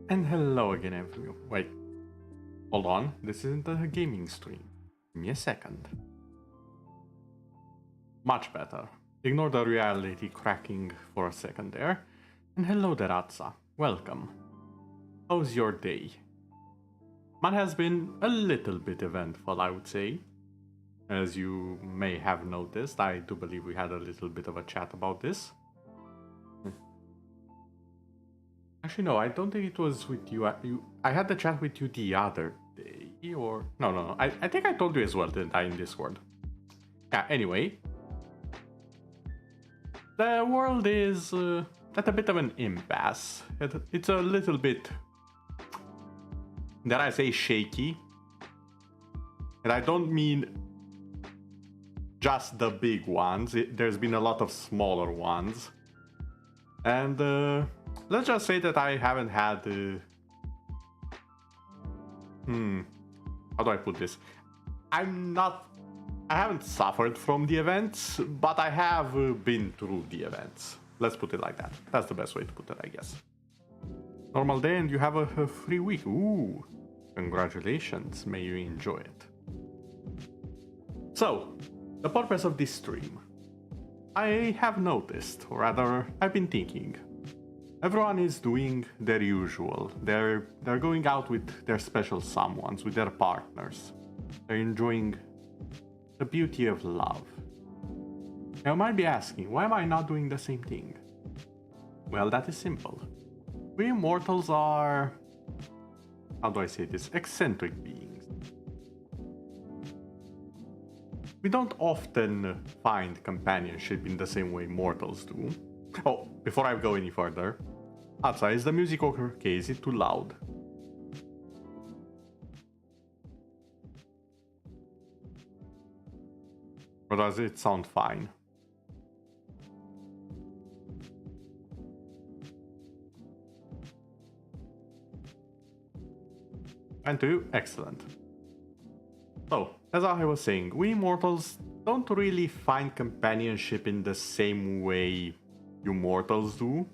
And hello again, everyone. Wait, hold on. This isn't a gaming stream. Give me a second. Much better. Ignore the reality cracking for a second there. And hello there, Atsa. Welcome. How's your day? Mine has been a little bit eventful, I would say. As you may have noticed, I do believe we had a little bit of a chat about this. Actually, no, I don't think it was with you. I had the chat with you the other day, or... No. I think I told you as well, didn't I, in Discord? Yeah, anyway. The world is at a bit of an impasse. It's a little bit, dare I say, shaky. And I don't mean just the big ones. There's been a lot of smaller ones. And let's just say that I haven't had... how do I put this? I haven't suffered from the events, but I have been through the events. Let's put it like that. That's the best way to put it, I guess. Normal day and you have a free week. Ooh, congratulations. May you enjoy it. So, the purpose of this stream. I have noticed, or rather, I've been thinking. Everyone is doing their usual. They're going out with their special someones, with their partners. They're enjoying the beauty of love. Now, you might be asking, why am I not doing the same thing? Well, that is simple. We mortals are... how do I say this? Eccentric beings. We don't often find companionship in the same way mortals do. Oh, before I go any further, Atsa, is the music okay? Is it too loud? Or does it sound fine? And to you, excellent. So, as I was saying, we mortals don't really find companionship in the same way you mortals do.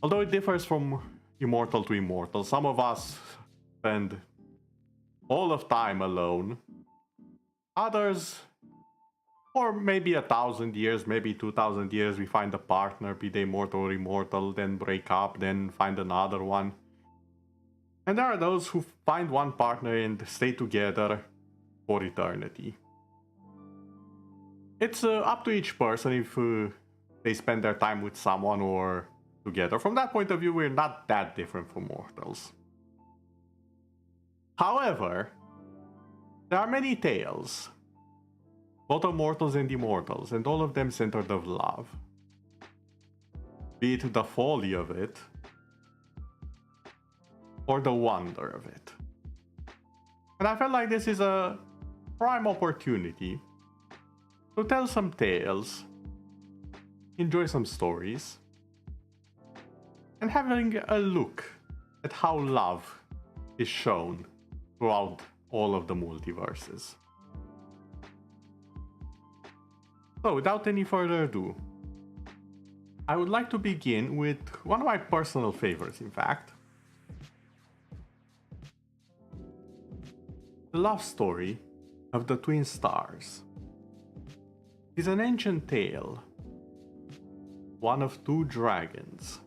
Although it differs from immortal to immortal. Some of us spend all of time alone. Others, or maybe 1,000 years, maybe 2,000 years, we find a partner, be they mortal or immortal, then break up, then find another one. And there are those who find one partner and stay together for eternity. It's up to each person if they spend their time with someone or together. From that point of view, we're not that different from mortals. However, there are many tales, both of mortals and immortals, and all of them centered of love. Be it the folly of it, or the wonder of it. And I felt like this is a prime opportunity to tell some tales, enjoy some stories, and having a look at how love is shown throughout all of the multiverses. So, without any further ado, I would like to begin with one of my personal favorites, in fact. The love story of the twin stars is an ancient tale, one of two dragons.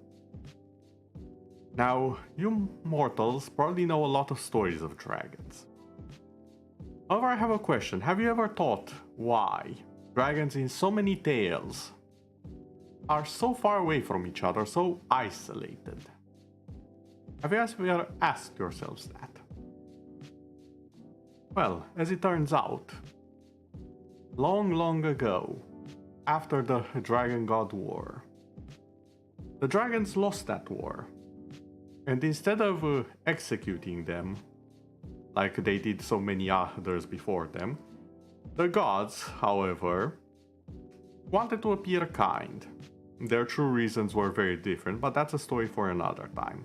Now, you mortals probably know a lot of stories of dragons. However, I have a question. Have you ever thought why dragons in so many tales are so far away from each other, so isolated? Have you ever asked yourselves that? Well, as it turns out, long ago, after the Dragon God War, the dragons lost that war. And instead of executing them, like they did so many others before them, the gods, however, wanted to appear kind. Their true reasons were very different, but that's a story for another time.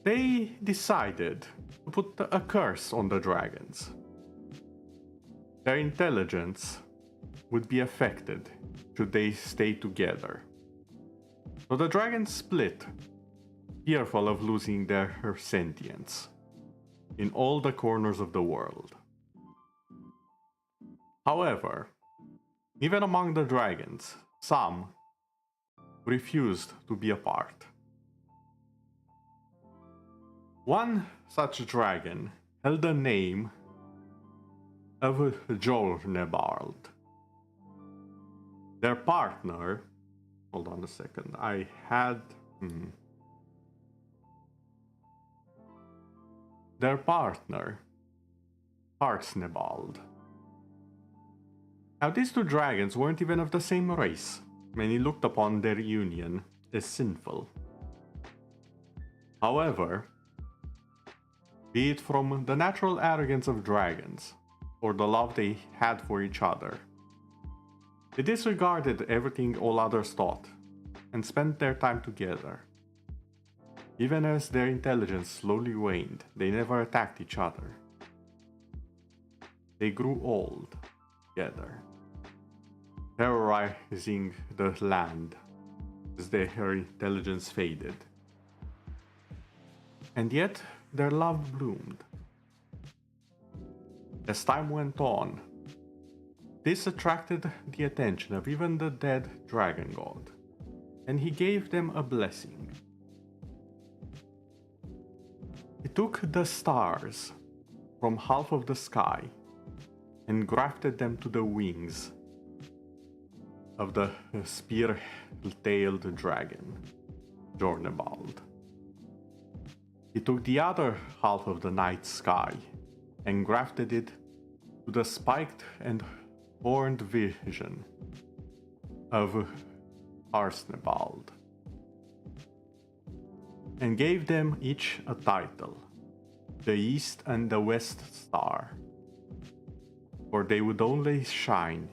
They decided to put a curse on the dragons. Their intelligence would be affected should they stay together. So the dragons split fearful of losing their sentience in all the corners of the world. However, even among the dragons, some refused to be apart. One such dragon held the name of Jornebald. Their partner, hold on a second, their partner, Harsnebald. Now these two dragons weren't even of the same race. Many looked upon their union as sinful. However, be it from the natural arrogance of dragons, or the love they had for each other, they disregarded everything all others thought, and spent their time together. Even as their intelligence slowly waned, they never attacked each other. They grew old together, terrorizing the land as their intelligence faded. And yet, their love bloomed. As time went on, this attracted the attention of even the dead dragon god, and he gave them a blessing. He took the stars from half of the sky and grafted them to the wings of the spear-tailed dragon, Jornebald. He took the other half of the night sky and grafted it to the spiked and horned vision of Harsnebald, and gave them each a title, the East and the West Star, for they would only shine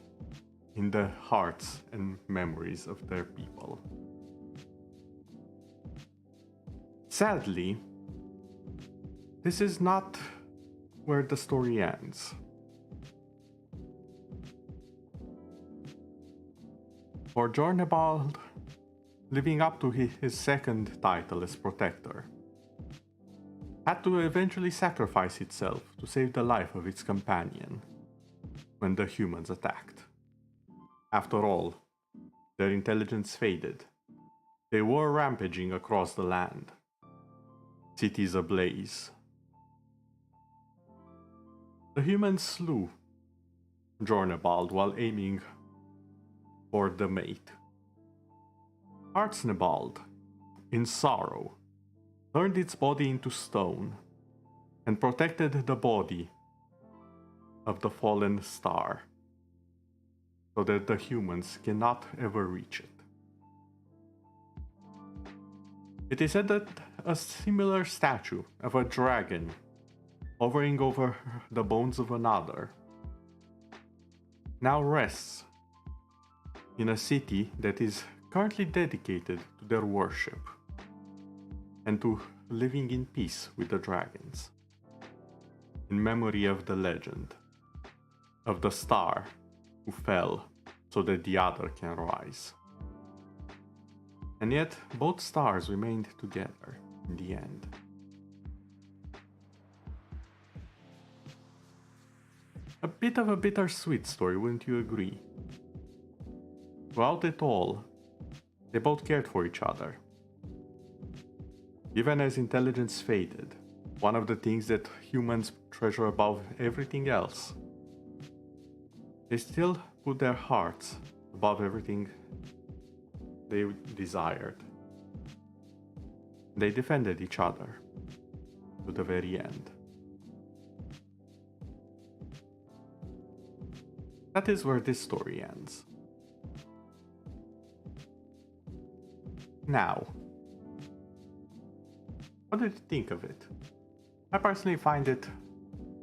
in the hearts and memories of their people. Sadly, this is not where the story ends. For Jornebald, living up to his second title as protector, had to eventually sacrifice itself to save the life of its companion when the humans attacked. After all, their intelligence faded. They were rampaging across the land, cities ablaze. The humans slew Jornebald while aiming for the mate. Harsnebald, in sorrow, turned its body into stone and protected the body of the fallen star so that the humans cannot ever reach it. It is said that a similar statue of a dragon hovering over the bones of another now rests in a city that is currently dedicated to their worship and to living in peace with the dragons, in memory of the legend of the star who fell so that the other can rise. And yet, both stars remained together in the end. A bit of a bittersweet story, wouldn't you agree? Throughout it all, they both cared for each other. Even as intelligence faded, one of the things that humans treasure above everything else, they still put their hearts above everything they desired. They defended each other to the very end. That is where this story ends. Now, what did you think of it? I personally find it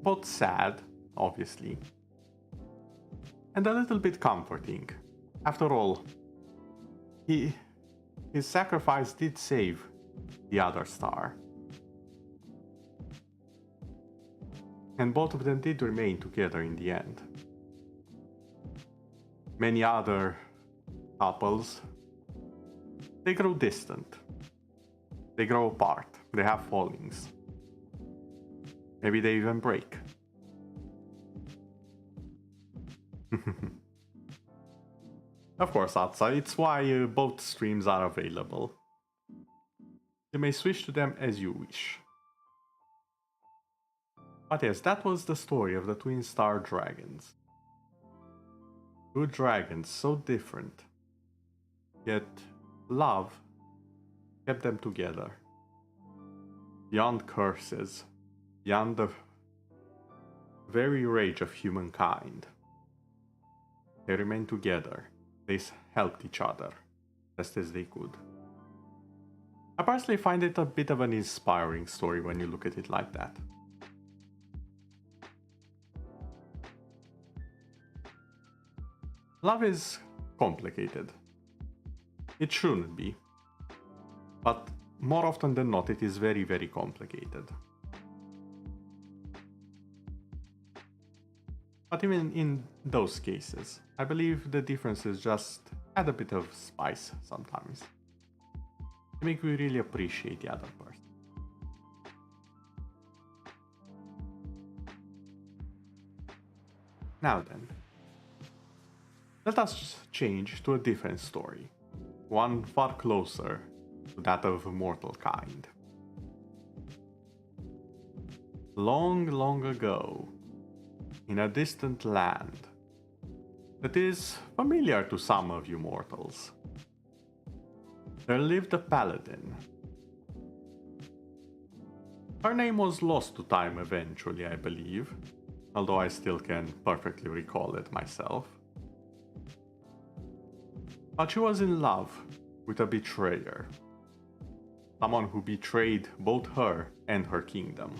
both sad, obviously, and a little bit comforting. After all, his sacrifice did save the other star. And both of them did remain together in the end. Many other couples, they grow distant. They grow apart, they have fallings. Maybe they even break. Of course, Atsa, it's why both streams are available. You may switch to them as you wish. But yes, that was the story of the twin star dragons. Two dragons so different, yet love kept them together. Beyond curses, beyond the very rage of humankind. They remained together. They helped each other best as they could. I personally find it a bit of an inspiring story when you look at it like that. Love is complicated. It shouldn't be. But more often than not, it is very, very complicated. But even in those cases, I believe the differences just add a bit of spice sometimes. They make you really appreciate the other person. Now then, let us change to a different story, one far closer to that of mortal kind. Long, long ago, in a distant land that is familiar to some of you mortals, there lived a paladin. Her name was lost to time eventually, I believe, although I still can perfectly recall it myself. But she was in love with a betrayer, someone who betrayed both her and her kingdom,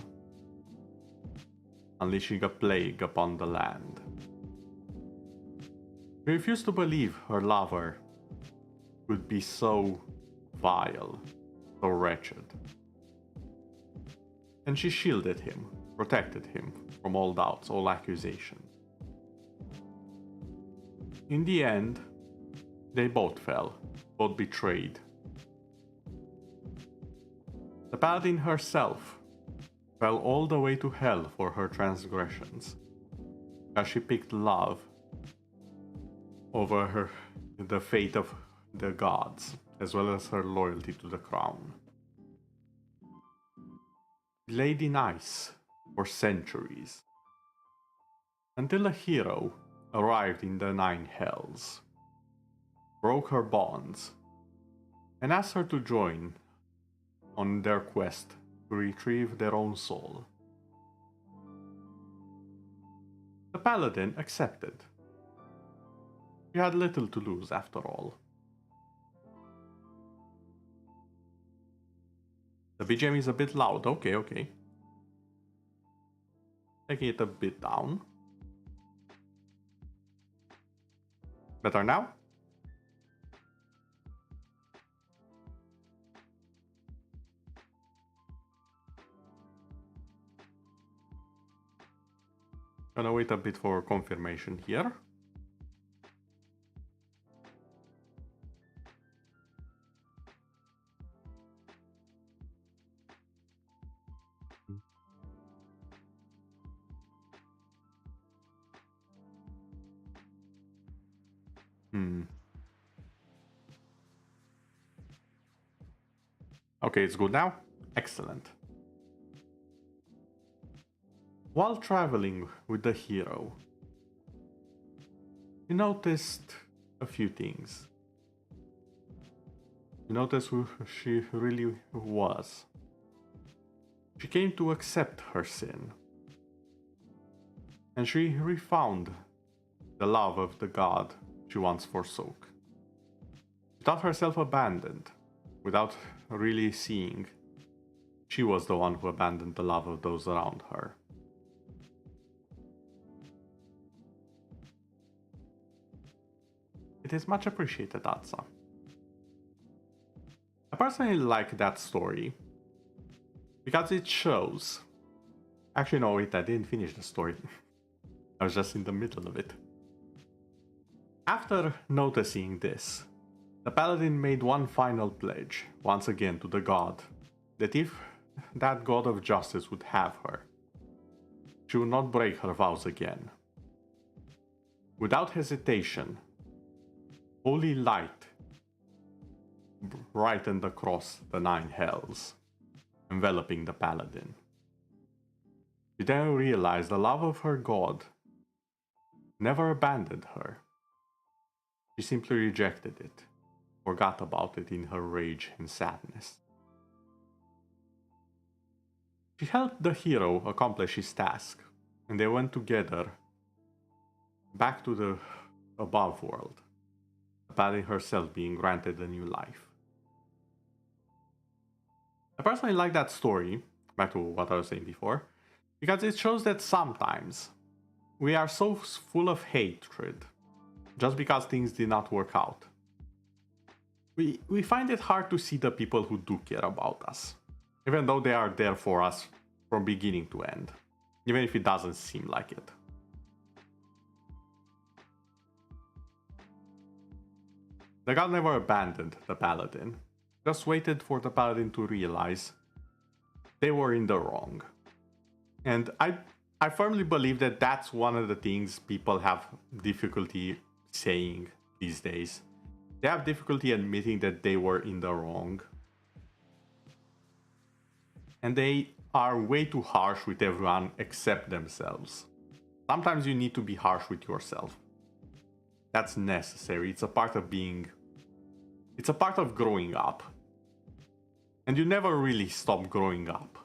unleashing a plague upon the land. She refused to believe her lover could be so vile, so wretched. And she shielded him, protected him from all doubts, all accusations. In the end, they both fell, both betrayed. The paladin herself fell all the way to hell for her transgressions, as she picked love over the fate of the gods, as well as her loyalty to the crown. She laid in ice for centuries, until a hero arrived in the Nine Hells, broke her bonds, and asked her to join on their quest to retrieve their own soul. The paladin accepted. She had little to lose after all. The BGM is a bit loud. Okay. Taking it a bit down. Better now? Gonna wait a bit for confirmation here. Okay, it's good now. Excellent. While traveling with the hero, you noticed a few things. You noticed who she really was. She came to accept her sin, and she refound the love of the god she once forsook. She thought herself abandoned, without really seeing she was the one who abandoned the love of those around her. It is much appreciated, Atsa. I personally like that story because it shows... Actually, no, wait, I didn't finish the story. I was just in the middle of it. After noticing this, the paladin made one final pledge, once again to the god that if that god of justice would have her, she would not break her vows again. Without hesitation, holy light brightened across the 9 hells, enveloping the paladin. She then realized the love of her god never abandoned her. She simply rejected it, forgot about it in her rage and sadness. She helped the hero accomplish his task, and they went together back to the above world, the paladin herself being granted a new life. I personally like that story, back to what I was saying before, because it shows that sometimes we are so full of hatred just because things did not work out. We find it hard to see the people who do care about us, even though they are there for us from beginning to end, even if it doesn't seem like it. The god never abandoned the paladin, just waited for the paladin to realize they were in the wrong. And I firmly believe that that's one of the things people have difficulty saying these days. They have difficulty admitting that they were in the wrong. And they are way too harsh with everyone except themselves. Sometimes you need to be harsh with yourself. That's necessary. It's a part of being... It's a part of growing up. And you never really stop growing up.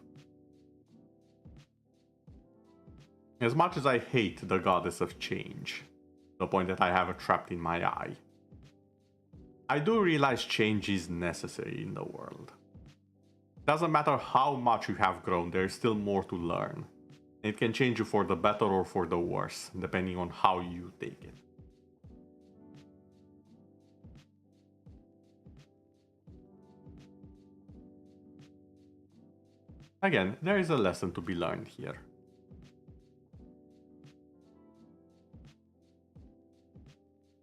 As much as I hate the goddess of change, the point that I have it trapped in my eye, I do realize change is necessary in the world. Doesn't matter how much you have grown, there is still more to learn. It can change you for the better or for the worse, depending on how you take it. Again, there is a lesson to be learned here.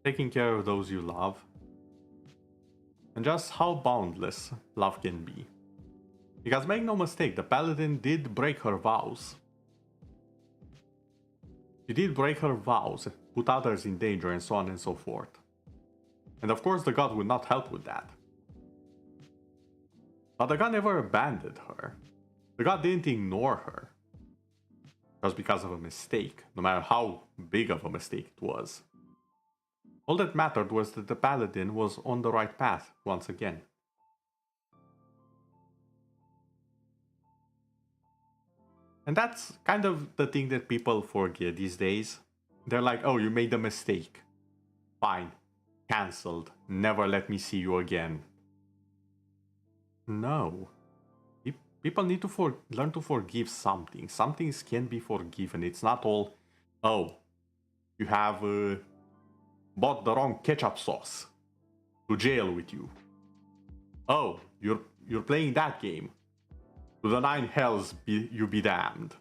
Taking care of those you love, and just how boundless love can be. Because make no mistake, the paladin did break her vows. She did break her vows, put others in danger, and so on and so forth. And of course the god would not help with that. But the god never abandoned her. The god didn't ignore her. Just because of a mistake, no matter how big of a mistake it was. All that mattered was that the paladin was on the right path once again. And that's kind of the thing that people forget these days. They're like, oh, you made a mistake. Fine. Cancelled. Never let me see you again. No. People need to learn to forgive something. Some things can be forgiven. It's not all, oh, you have bought the wrong ketchup sauce. To jail with you. Oh, you're playing that game. To the 9 hells you be damned.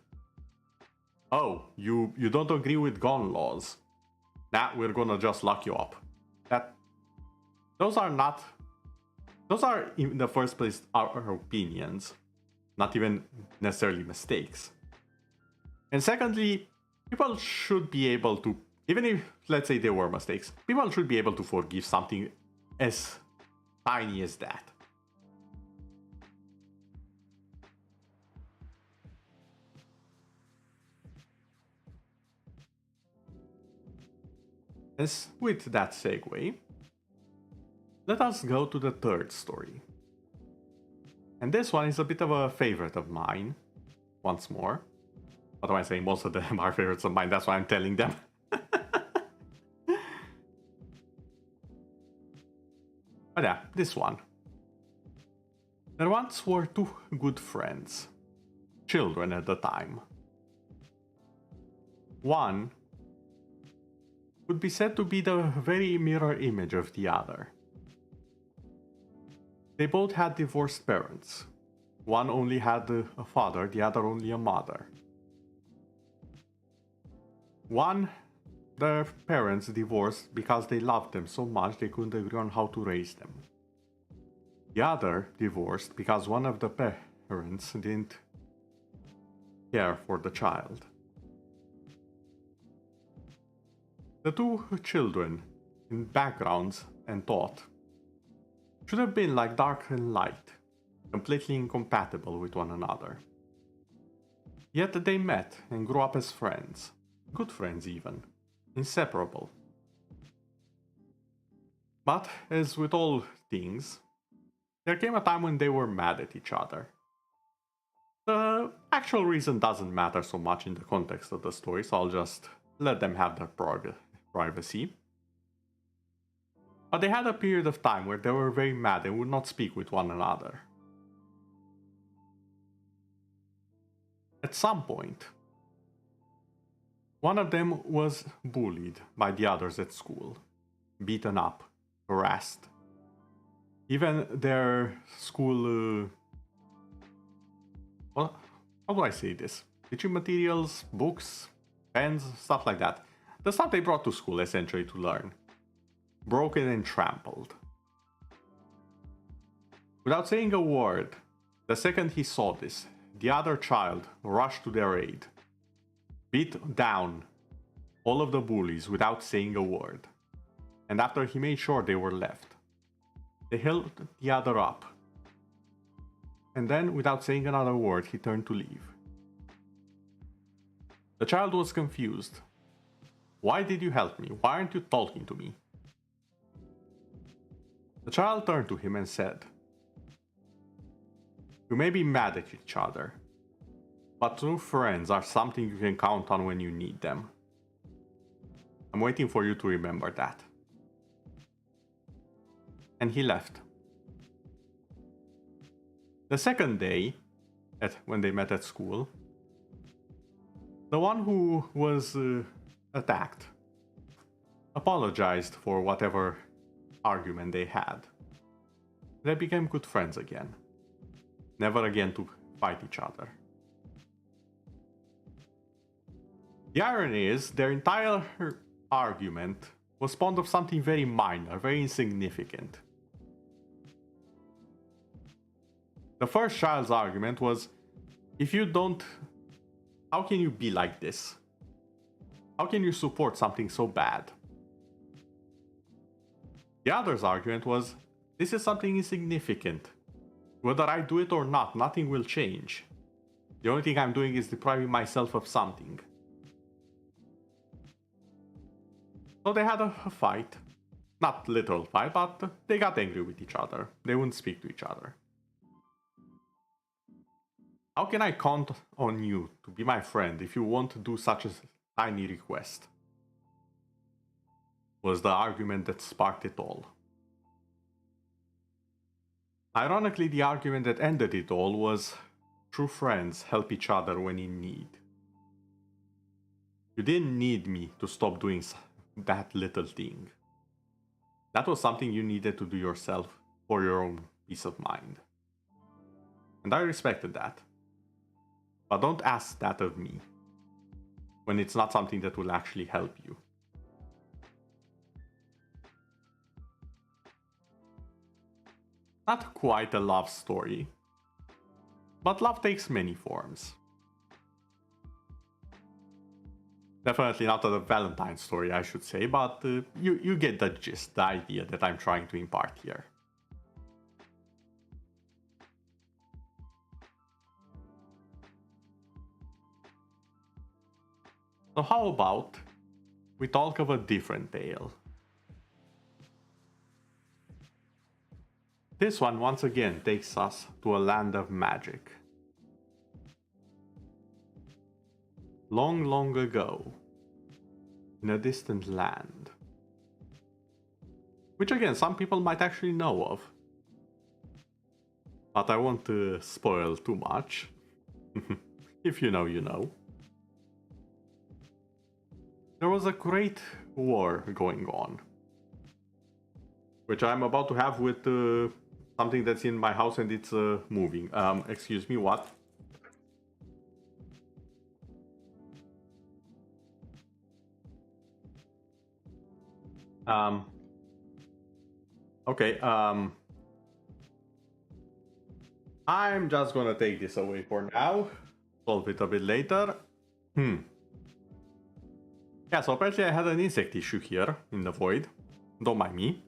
Oh, you don't agree with gun laws. Nah, we're gonna just lock you up. Those are in the first place our opinions, not even necessarily mistakes. And secondly, people should be able to, even if, let's say, they were mistakes, people should be able to forgive something as tiny as that. As with that segue, let us go to the third story. And this one is a bit of a favorite of mine, once more. What am I saying? Most of them are favorites of mine, that's why I'm telling them. But yeah, this one. There once were 2 good friends, children at the time. One would be said to be the very mirror image of the other. They both had divorced parents. One only had a father, the other only a mother. One, their parents divorced because they loved them so much they couldn't agree on how to raise them. The other divorced because one of the parents didn't care for the child. The two children, in backgrounds and thought, should have been like dark and light, completely incompatible with one another. Yet they met and grew up as friends, good friends even, inseparable. But, as with all things, there came a time when they were mad at each other. The actual reason doesn't matter so much in the context of the story, so I'll just let them have their privacy. But they had a period of time where they were very mad and would not speak with one another. At some point, one of them was bullied by the others at school, beaten up, harassed. Even their school, well, how do I say this? Teaching materials, books, pens, stuff like that. The stuff they brought to school essentially to learn. Broken and trampled. Without saying a word, the second he saw this, the other child rushed to their aid. Beat down all of the bullies without saying a word. And after he made sure they were left, they held the other up. And then, without saying another word, he turned to leave. The child was confused. Why did you help me? Why aren't you talking to me? The child turned to him and said, "You may be mad at each other, but true friends are something you can count on when you need them. I'm waiting for you to remember that." And he left. The second day, when they met at school, the one who was attacked apologized for whatever argument they had. They became good friends again, never again to fight each other. The irony is, their entire argument was spawned of something very minor, very insignificant. The first child's argument was, if you don't, how can you be like this? How can you support something so bad? The other's argument was, this is something insignificant. Whether I do it or not, nothing will change. The only thing I'm doing is depriving myself of something. So they had a fight. Not literal fight, but they got angry with each other. They wouldn't speak to each other. How can I count on you to be my friend if you won't do such a tiny request? Was the argument that sparked it all. Ironically, the argument that ended it all was, true friends help each other when in need. You didn't need me to stop doing that little thing. That was something you needed to do yourself for your own peace of mind. And I respected that. But don't ask that of me, when it's not something that will actually help you. Not quite a love story, but love takes many forms. Definitely not a Valentine story, I should say, but you get the gist, the idea that I'm trying to impart here. So how about we talk of a different tale? This one once again takes us to a land of magic. Long, long ago, in a distant land. Which again, some people might actually know of. But I won't spoil too much. If you know, you know. There was a great war going on. Which I'm about to have with something that's in my house and it's moving. Excuse me, what? Okay, I'm just gonna take this away for now. Solve it a bit later. Yeah, so apparently I had an insect issue here in the void. Don't mind me.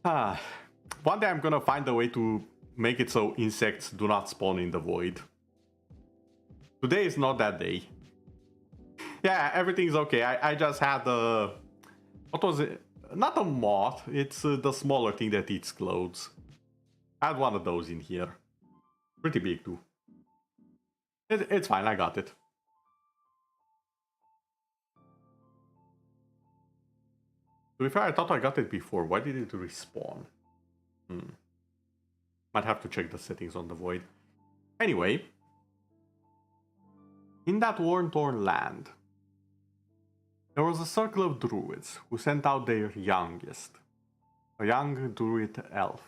One day I'm gonna find a way to make it so insects do not spawn in the void. Today is not that day. Yeah, everything's okay. I just had a... What was it? Not a moth. It's the smaller thing that eats clothes. I had one of those in here. Pretty big too. It's fine, I got it. To be fair, I thought I got it before. Why did it respawn? Might have to check the settings on the void. Anyway. In that worn-torn land, there was a circle of druids who sent out their youngest, a young druid elf,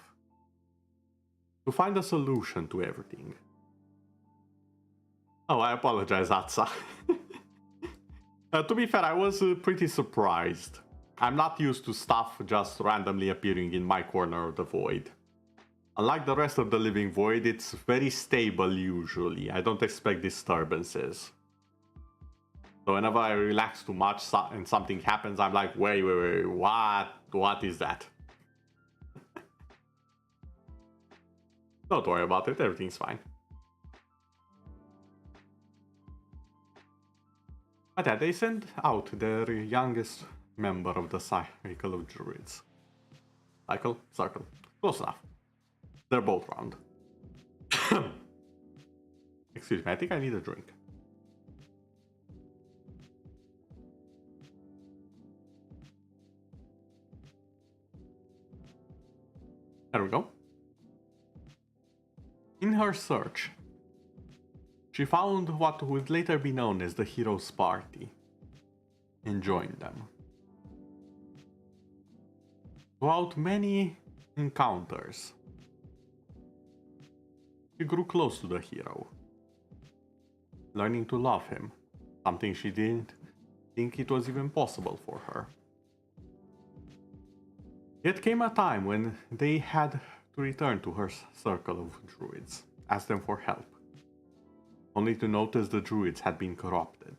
to find a solution to everything. Oh, I apologize, Atsa. To be fair, I was pretty surprised. I'm not used to stuff just randomly appearing in my corner of the void. Unlike the rest of the living void, it's very stable usually. I don't expect disturbances. So whenever I relax too much and something happens, I'm like, wait, what is that? Don't worry about it, everything's fine. But yeah, they sent out their youngest member of the cycle of druids. Circle. Close enough. They're both round. Excuse me, I think I need a drink. There we go. In her search, she found what would later be known as the Heroes' Party and joined them. Throughout many encounters, she grew close to the hero, learning to love him, something she didn't think it was even possible for her. Yet came a time when they had to return to her circle of druids, ask them for help, only to notice the druids had been corrupted.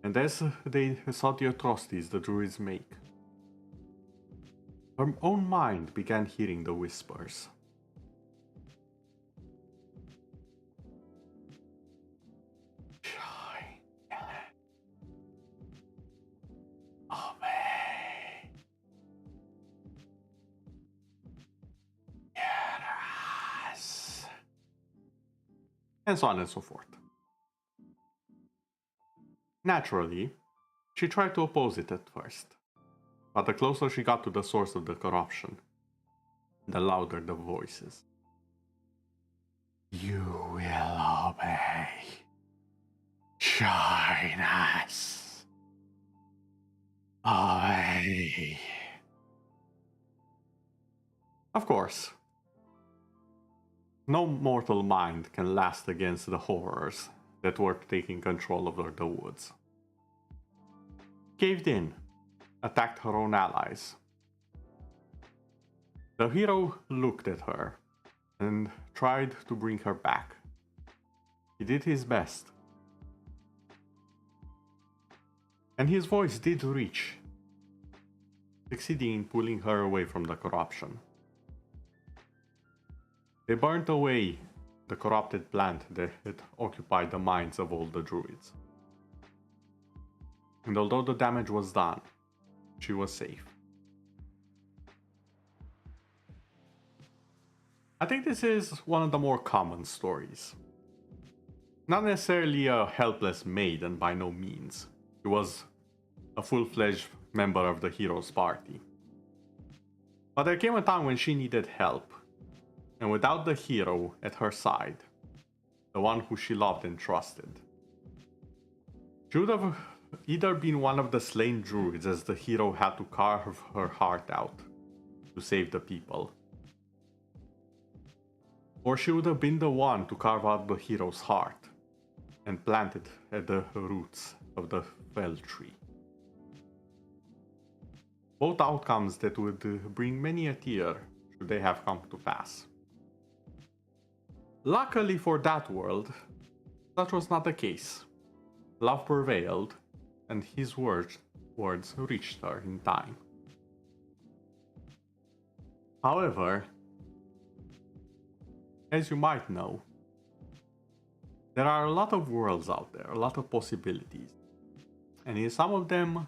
And as they saw the atrocities the druids make, her own mind began hearing the whispers. And so on and so forth. Naturally, she tried to oppose it at first, but the closer she got to the source of the corruption, the louder the voices. You will obey. Join us. Obey. Of course, no mortal mind can last against the horrors that were taking control over the woods. Caved in, attacked her own allies. The hero looked at her and tried to bring her back. He did his best. And his voice did reach, succeeding in pulling her away from the corruption. They burnt away the corrupted plant that had occupied the minds of all the druids. And although the damage was done, she was safe. I think this is one of the more common stories. Not necessarily a helpless maiden by no means. She was a full-fledged member of the Heroes' Party. But there came a time when she needed help. And without the hero at her side, the one who she loved and trusted, she would have either been one of the slain druids as the hero had to carve her heart out to save the people, or she would have been the one to carve out the hero's heart and plant it at the roots of the fell tree. Both outcomes that would bring many a tear should they have come to pass. Luckily for that world, that was not the case. Love prevailed, and his words reached her in time. However, as you might know, there are a lot of worlds out there, a lot of possibilities. And in some of them,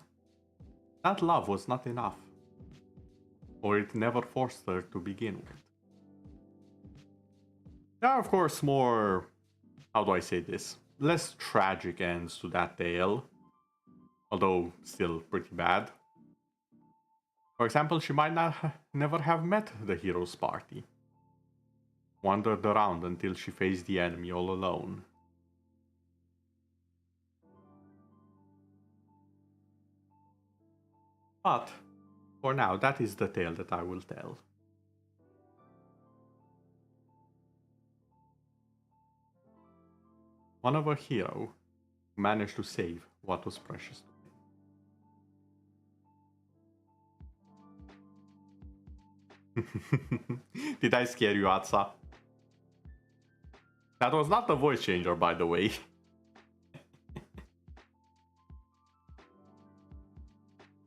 that love was not enough. Or it never forced her to begin with. There are, of course, more, how do I say this, less tragic ends to that tale. Although still pretty bad. For example, she might never have met the hero's party. Wandered around until she faced the enemy all alone. But, for now, that is the tale that I will tell. One of a hero who managed to save what was precious to him. Did I scare you, Atsa? That was not the voice changer, by the way.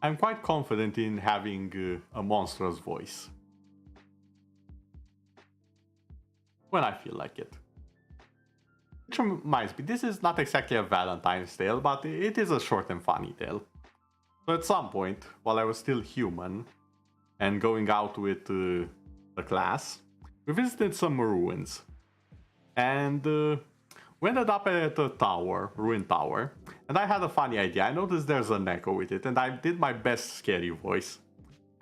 I'm quite confident in having a monstrous voice. When I feel like it. Which reminds me, this is not exactly a Valentine's tale, but it is a short and funny tale. So at some point, while I was still human, and going out with the class, we visited some ruins. And we ended up at a tower, ruined tower, and I had a funny idea. I noticed there's an echo with it, and I did my best scary voice.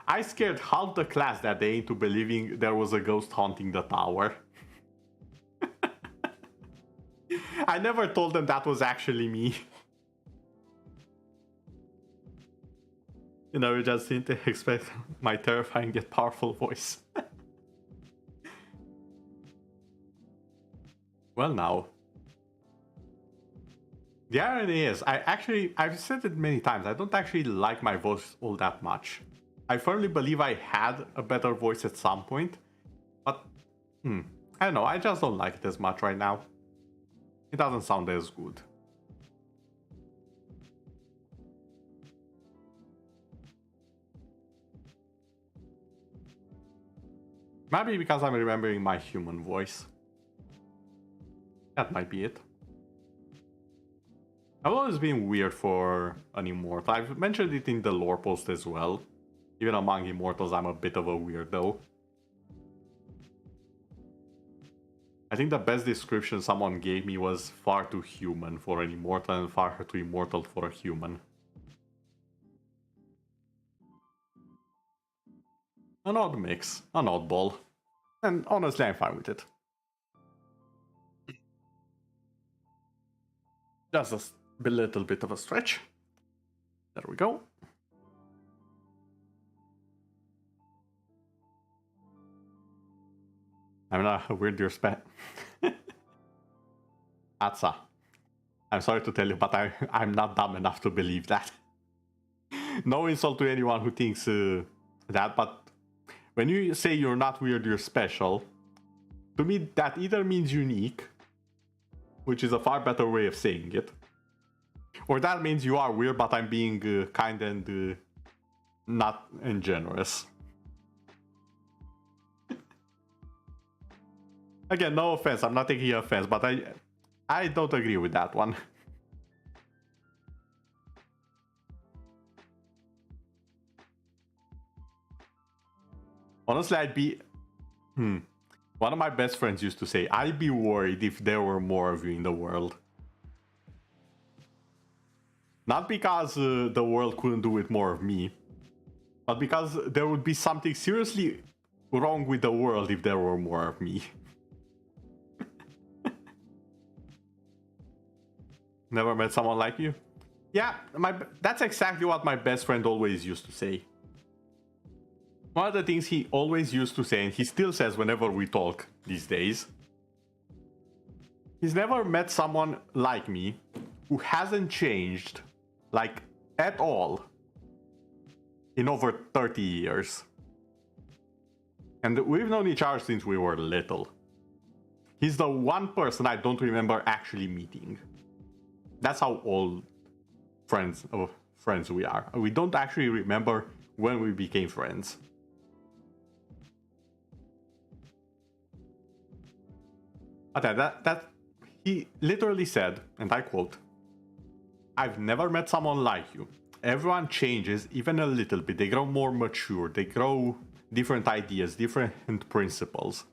I scared half the class that day into believing there was a ghost haunting the tower. I never told them that was actually me. You know, you just didn't expect my terrifying yet powerful voice. Well, now. The irony is, I've said it many times, I don't actually like my voice all that much. I firmly believe I had a better voice at some point, but I don't know, I just don't like it as much right now. It doesn't sound as good. Maybe because I'm remembering my human voice. That might be it. I've always been weird for an immortal. I've mentioned it in the lore post as well. Even among immortals, I'm a bit of a weirdo. I think the best description someone gave me was far too human for an immortal and far too immortal for a human. An odd mix, an oddball. And honestly, I'm fine with it. Just a little bit of a stretch. There we go. I'm not a weird spec. Atsa. I'm sorry to tell you, but I'm not dumb enough to believe that. No insult to anyone who thinks that, but when you say you're not weird, you're special, to me that either means unique, which is a far better way of saying it, or that means you are weird, but I'm being kind and not and generous. Again, no offense, I'm not taking offense, but I don't agree with that one. Honestly, I'd be... One of my best friends used to say, I'd be worried if there were more of you in the world. Not because the world couldn't do with more of me, but because there would be something seriously wrong with the world if there were more of me. Never met someone like you? Yeah, that's exactly what my best friend always used to say. One of the things he always used to say, and he still says whenever we talk these days, he's never met someone like me who hasn't changed, like, at all, in over 30 years. And we've known each other since we were little. He's the one person I don't remember actually meeting. That's how old friends we are. We don't actually remember when we became friends. But that he literally said, and I quote, "I've never met someone like you. Everyone changes even a little bit. They grow more mature. They grow different ideas, different principles.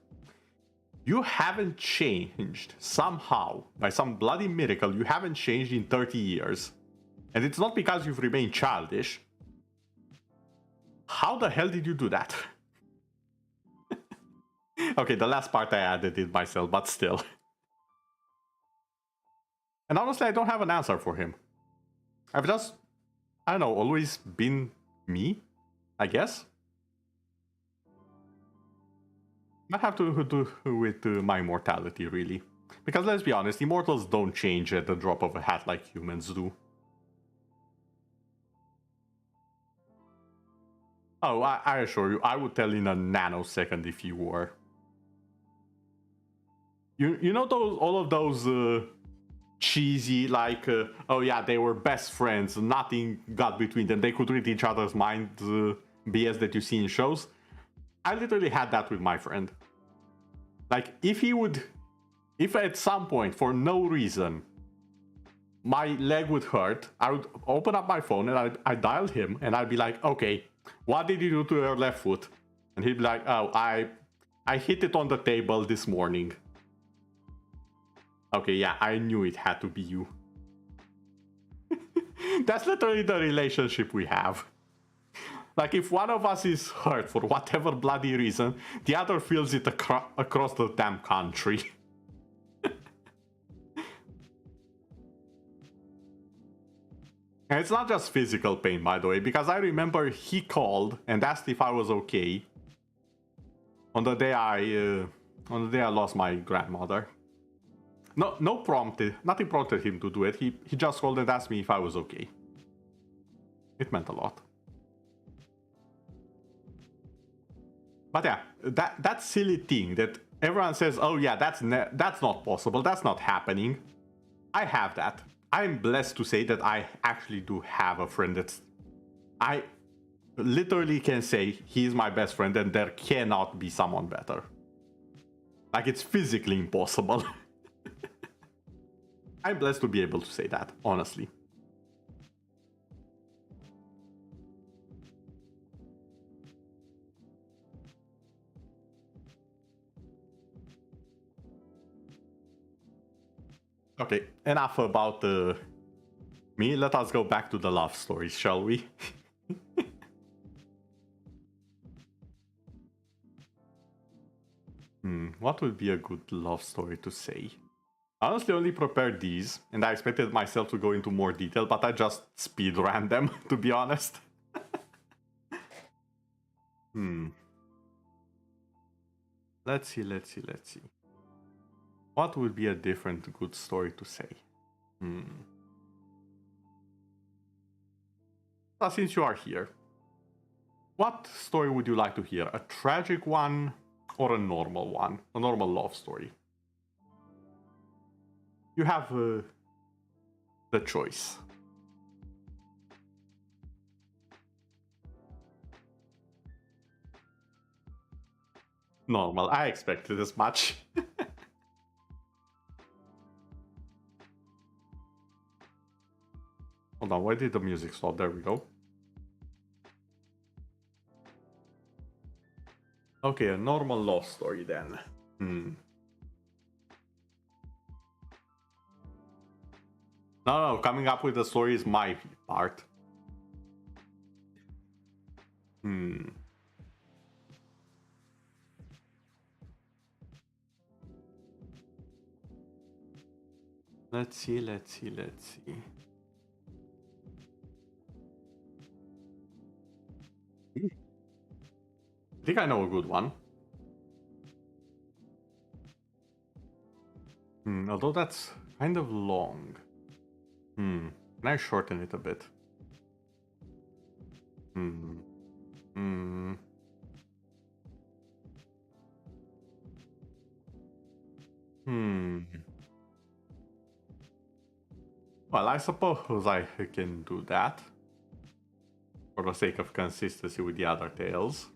You haven't changed somehow. By some bloody miracle, you haven't changed in 30 years. And it's not because you've remained childish. How the hell did you do that?" Okay, the last part I added it myself, but still. And honestly, I don't have an answer for him. I've just, I don't know, always been me, I guess. Might have to do with my mortality, really. Because let's be honest, immortals don't change at the drop of a hat like humans do. Oh, I assure you, I would tell in a nanosecond if you were. You know all of those cheesy, like, oh yeah, they were best friends, nothing got between them, they could read each other's minds, BS that you see in shows? I literally had that with my friend. Like, if at some point, for no reason, my leg would hurt, I would open up my phone and I'd dial him and I'd be like, okay, what did you do to your left foot? And he'd be like, oh, I hit it on the table this morning. Okay, yeah, I knew it had to be you. That's literally the relationship we have. Like, if one of us is hurt for whatever bloody reason, the other feels it across the damn country. And it's not just physical pain, by the way, because I remember he called and asked if I was okay on the day I lost my grandmother. Nothing prompted him to do it. He just called and asked me if I was okay. It meant a lot. But yeah, that silly thing that everyone says, oh yeah, that's not possible, that's not happening. I have that. I'm blessed to say that I actually do have a friend that's... I literally can say he's my best friend and there cannot be someone better. Like, it's physically impossible. I'm blessed to be able to say that, honestly. Okay, enough about me. Let us go back to the love stories, shall we? What would be a good love story to say? I honestly only prepared these, and I expected myself to go into more detail, but I just speed ran them, to be honest. Let's see. What would be a different good story to say? Since you are here, what story would you like to hear? A tragic one or a normal one? A normal love story? You have the choice. Normal, I expected as much. Hold on, why did the music stop? There we go. Okay, a normal love story then. No, coming up with the story is my part. Let's see. I think I know a good one. Although that's kind of long. Can I shorten it a bit? Hmm. Hmm. Well, I suppose I can do that for the sake of consistency with the other tales.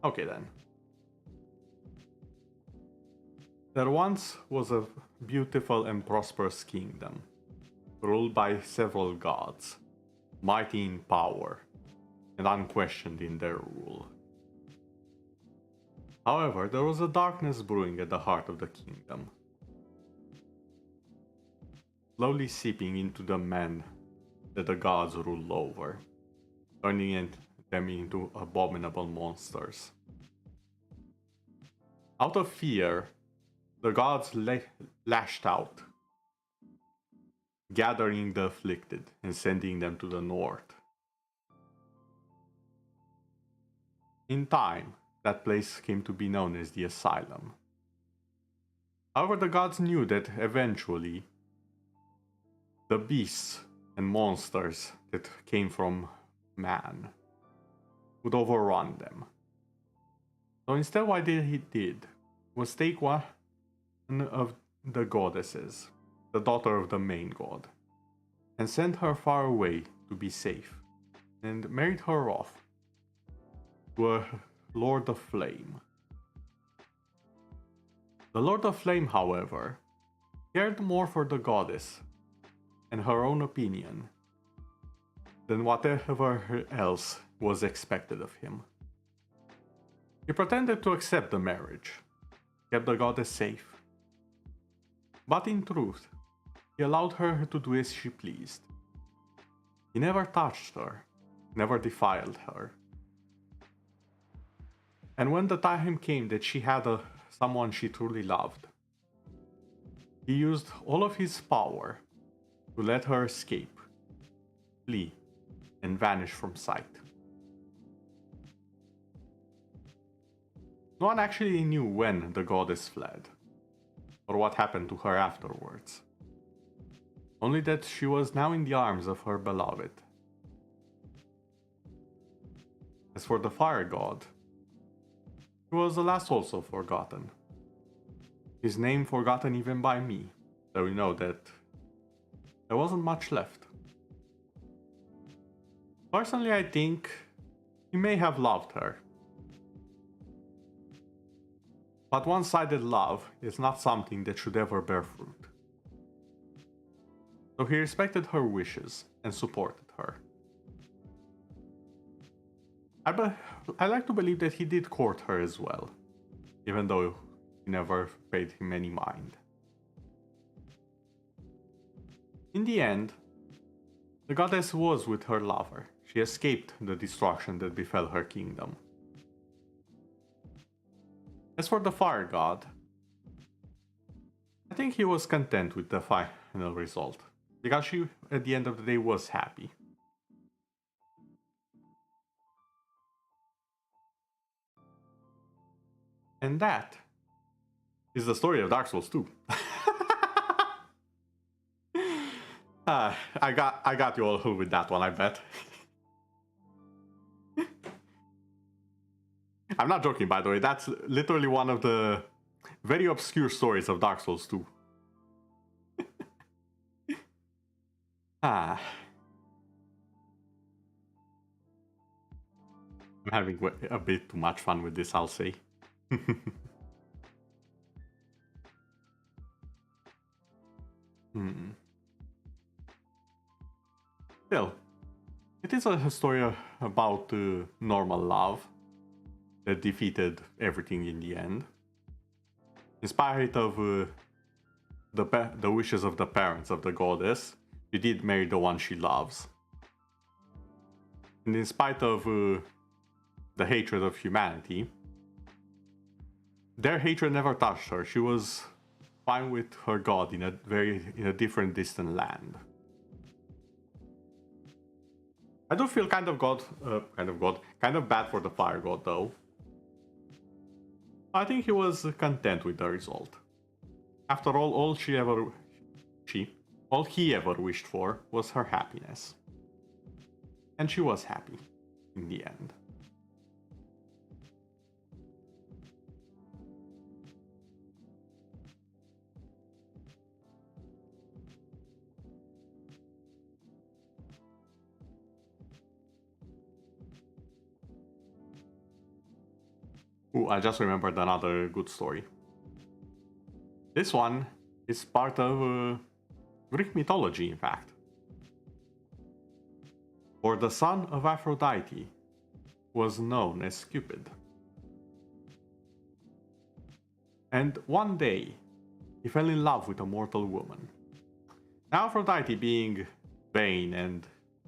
Okay then. There once was a beautiful and prosperous kingdom, ruled by several gods, mighty in power and unquestioned in their rule. However, there was a darkness brewing at the heart of the kingdom, slowly seeping into the men that the gods ruled over, turning them into abominable monsters. Out of fear, the gods lashed out, gathering the afflicted and sending them to the north. In time, that place came to be known as the Asylum. However, the gods knew that eventually the beasts and monsters that came from man would overrun them. So instead, what he did was take one of the goddesses, the daughter of the main god, and sent her far away to be safe, and married her off to a Lord of Flame. The Lord of Flame, however, cared more for the goddess and her own opinion than whatever else was expected of him. He pretended to accept the marriage, kept the goddess safe, but in truth, he allowed her to do as she pleased. He never touched her, never defiled her. And when the time came that she had someone she truly loved, he used all of his power to let her escape, flee, and vanish from sight. No one actually knew when the goddess fled, or what happened to her afterwards. Only that she was now in the arms of her beloved. As for the fire god, he was alas also forgotten. His name forgotten even by me, so we know that there wasn't much left. Personally, I think he may have loved her. But one-sided love is not something that should ever bear fruit. So he respected her wishes and supported her. I like to believe that he did court her as well, even though he never paid him any mind. In the end, the goddess was with her lover. She escaped the destruction that befell her kingdom. As for the fire god, I think he was content with the final result, because she, at the end of the day, was happy. And that is the story of Dark Souls 2. I got you all with that one, I bet. I'm not joking, by the way. That's literally one of the very obscure stories of Dark Souls 2. I'm having a bit too much fun with this, I'll say. Still, it is a story about normal love that defeated everything in the end. In spite of the wishes of the parents of the goddess, she did marry the one she loves. And in spite of the hatred of humanity, their hatred never touched her. She was fine with her god in a different, distant land. I do feel kind of bad for the fire god though. I think he was content with the result. After all he ever wished for was her happiness. And she was happy in the end. Ooh, I just remembered another good story. This one is part of Greek mythology, in fact. For the son of Aphrodite was known as Cupid. And one day, he fell in love with a mortal woman. Now Aphrodite, being vain and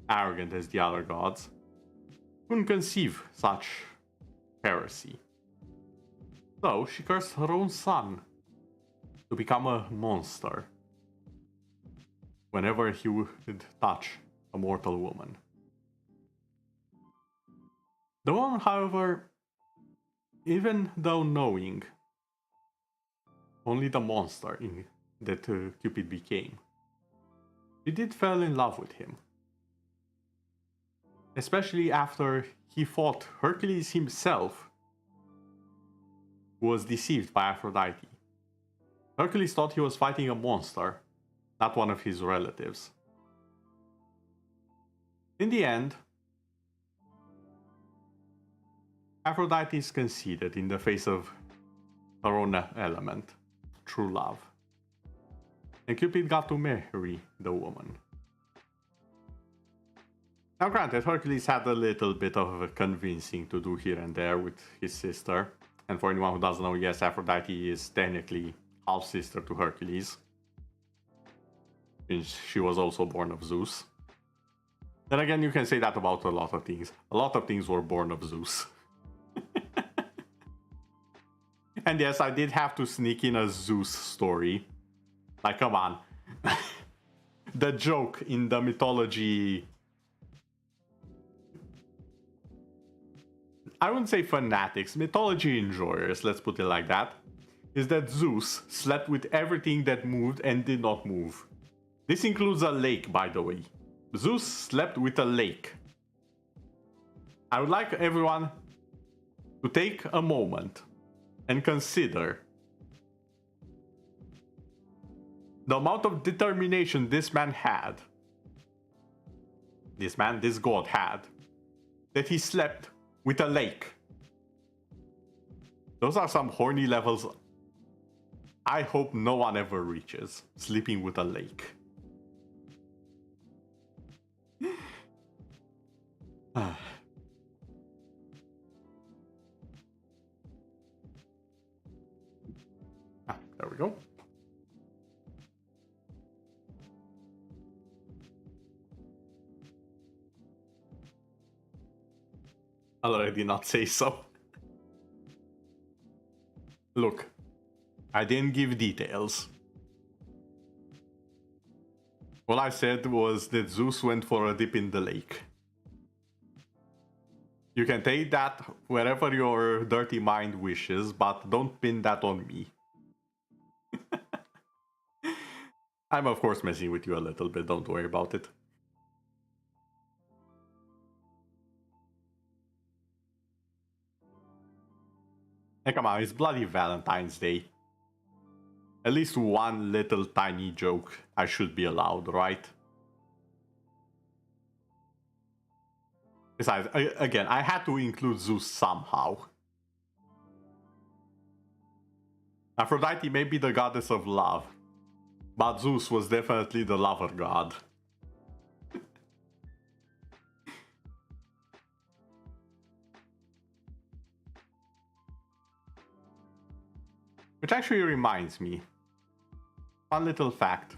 arrogant as the other gods, couldn't conceive such heresy. So she cursed her own son to become a monster whenever he would touch a mortal woman. The woman, however, even though knowing only the monster that Cupid became, she did fall in love with him. Especially after he fought Hercules himself, who was deceived by Aphrodite. Hercules thought he was fighting a monster, not one of his relatives. In the end, Aphrodite is conceded in the face of her own element, true love. And Cupid got to marry the woman. Now granted, Hercules had a little bit of convincing to do here and there with his sister. And for anyone who doesn't know, yes, Aphrodite is technically half-sister to Hercules. Since she was also born of Zeus. Then again, you can say that about a lot of things. A lot of things were born of Zeus. And yes, I did have to sneak in a Zeus story. Like, come on. The joke in the mythology... I wouldn't say fanatics, mythology enjoyers, let's put it like that, is that Zeus slept with everything that moved and did not move. This includes a lake, by the way. Zeus slept with a lake. I would like everyone to take a moment and consider the amount of determination this man had. This god had, that he slept with a lake. Those are some horny levels I hope no one ever reaches. Sleeping with a lake. There we go. I'll already not say so. Look, I didn't give details. All I said was that Zeus went for a dip in the lake. You can take that wherever your dirty mind wishes, but don't pin that on me. I'm of course messing with you a little bit, don't worry about it. Hey, come on, it's bloody Valentine's Day. At least one little tiny joke I should be allowed, right? Besides, again, I had to include Zeus somehow. Aphrodite may be the goddess of love, but Zeus was definitely the lover god. Which actually reminds me, one little fact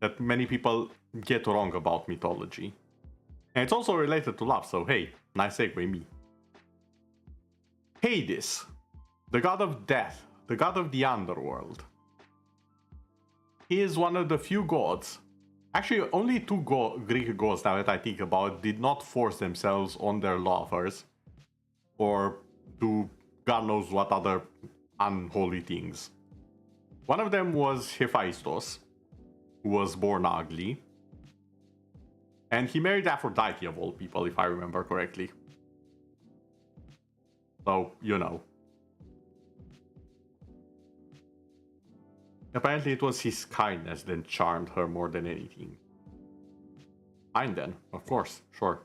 that many people get wrong about mythology. And it's also related to love, so hey, nice segue me. Hades, the god of death, the god of the underworld. He is one of the few gods, actually only two Greek gods now that I think about it, did not force themselves on their lovers or do God knows what other unholy things. One of them was Hephaestus, who was born ugly. And he married Aphrodite of all people, if I remember correctly. So, you know. Apparently it was his kindness that charmed her more than anything. Fine then, of course, sure.